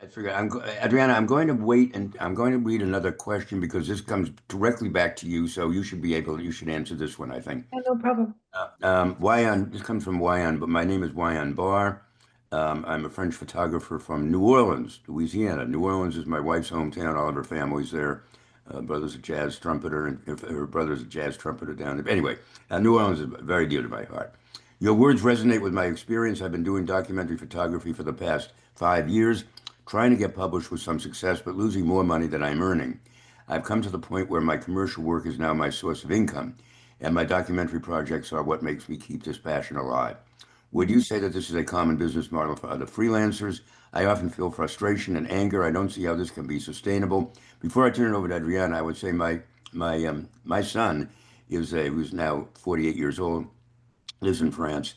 I figure Adriana, I'm going to wait and I'm going to read another question because this comes directly back to you, so you should answer this one, I think. Yeah, no problem. Wayan, this comes from Wayan, but my name is Wayan Barr. I'm a French photographer from New Orleans, Louisiana. New Orleans is my wife's hometown. All of her family's there. Brother's a jazz trumpeter, and her brother's a jazz trumpeter down there. Anyway, New Orleans is very dear to my heart. Your words resonate with my experience. I've been doing documentary photography for the past 5 years, trying to get published with some success, but losing more money than I'm earning. I've come to the point where my commercial work is now my source of income, and my documentary projects are what makes me keep this passion alive. Would you say that this is a common business model for other freelancers? I often feel frustration and anger. I don't see how this can be sustainable. Before I turn it over to Adriana, I would say my son who's now 48 years old, lives in France.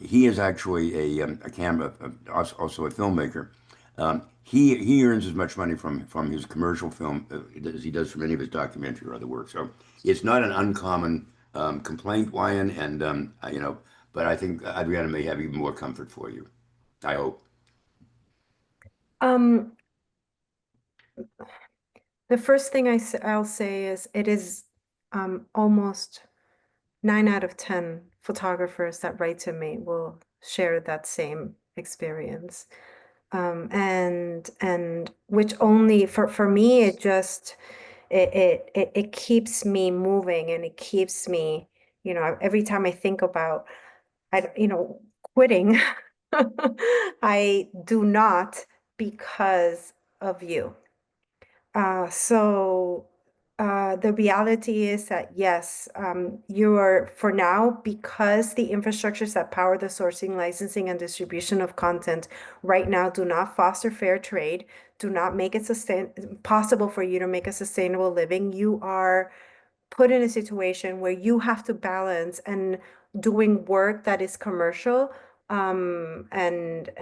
He is actually a camera, also a filmmaker. He earns as much money from his commercial film as he does from any of his documentary or other work. So it's not an uncommon complaint, Wyan, and but I think Adriana may have even more comfort for you. I hope. Um, the first thing I'll say is it is almost 9 out of 10 photographers that write to me will share that same experience. And which only for me it just it keeps me moving, and it keeps me, every time I think about quitting, I do not, because of you. So the reality is that yes, you are, for now, because the infrastructures that power the sourcing, licensing, and distribution of content right now do not foster fair trade, do not make it possible for you to make a sustainable living. You are put in a situation where you have to balance and doing work that is commercial. And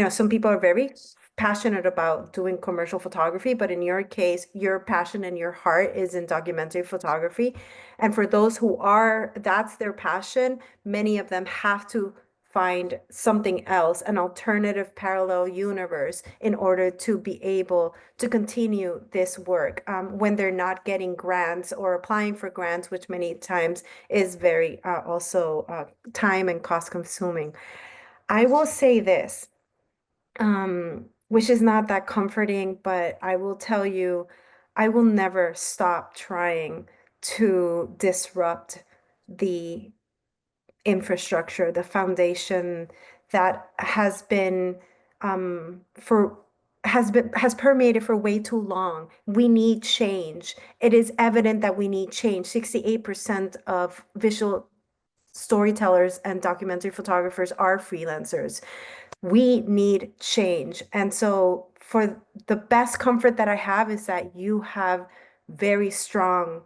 some people are very passionate about doing commercial photography, but in your case, your passion and your heart is in documentary photography. And for those who are, that's their passion, many of them have to find something else, an alternative parallel universe, in order to be able to continue this work, when they're not getting grants or applying for grants, which many times is very also time and cost consuming. I will say this, which is not that comforting, but I will tell you, I will never stop trying to disrupt the infrastructure, the foundation that for has permeated for way too long. We need change. It is evident that we need change. 68% of visual storytellers and documentary photographers are freelancers. We need change. And so, for the best comfort that I have is that you have very strong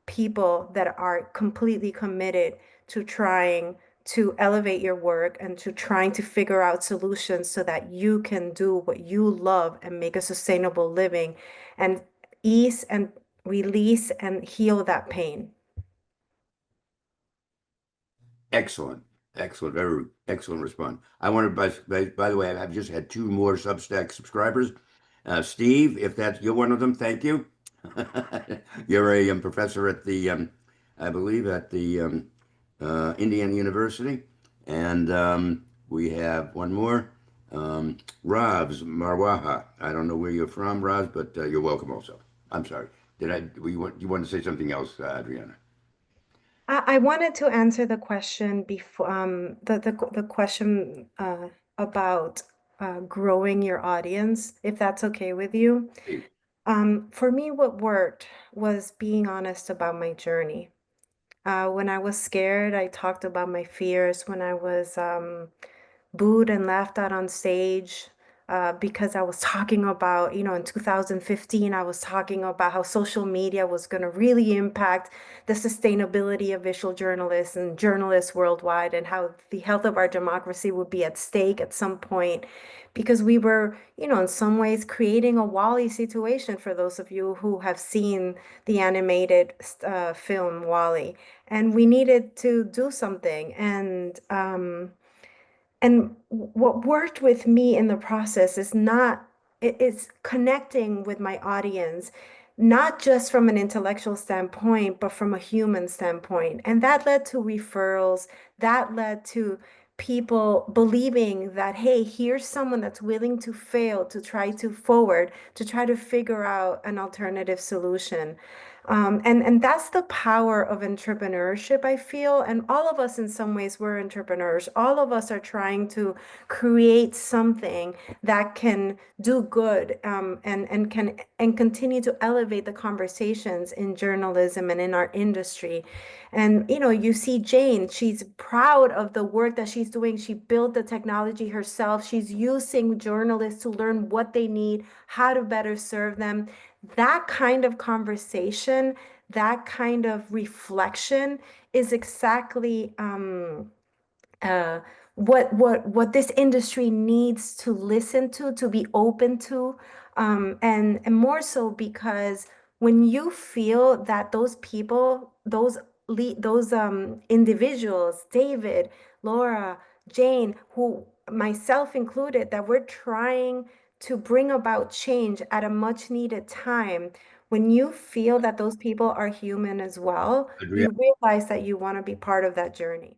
people that are completely committed to trying to elevate your work and to trying to figure out solutions so that you can do what you love and make a sustainable living and ease and release and heal that pain. Excellent, excellent, very excellent response. I want to, by the way, I've just had two more Substack subscribers. Steve, if that's you're one of them, thank you. You're a professor at I believe, at the Indiana University. And we have one more, Ravs Marwaha. I don't know where you're from, Ravs, but you're welcome also. I'm sorry. You want to say something else, Adriana? I wanted to answer the question before, the question about growing your audience, if that's okay with you. Please. For me, what worked was being honest about my journey. When I was scared, I talked about my fears. When I was booed and laughed at on stage, because I was talking about, in 2015, I was talking about how social media was going to really impact the sustainability of visual journalists and journalists worldwide, and how the health of our democracy would be at stake at some point, because we were, in some ways creating a Wall-E situation, for those of you who have seen the animated film Wall-E. And we needed to do something. And And what worked with me in the process is not, it's connecting with my audience, not just from an intellectual standpoint, but from a human standpoint. And that led to referrals, that led to people believing that, hey, here's someone that's willing to fail, to try to forward, to try to figure out an alternative solution. And that's the power of entrepreneurship, I feel. And all of us, in some ways, we're entrepreneurs. All of us are trying to create something that can do good, and continue to elevate the conversations in journalism and in our industry. And you see Jane, she's proud of the work that she's doing. She built the technology herself. She's using journalists to learn what they need, how to better serve them. That kind of conversation, that kind of reflection is exactly uh, what this industry needs to listen to be open to, and more so because when you feel that those people, those individuals, David, Laura, Jane, who myself included, that we're trying to bring about change at a much needed time. When you feel that those people are human as well, Adriana, you realize that you want to be part of that journey.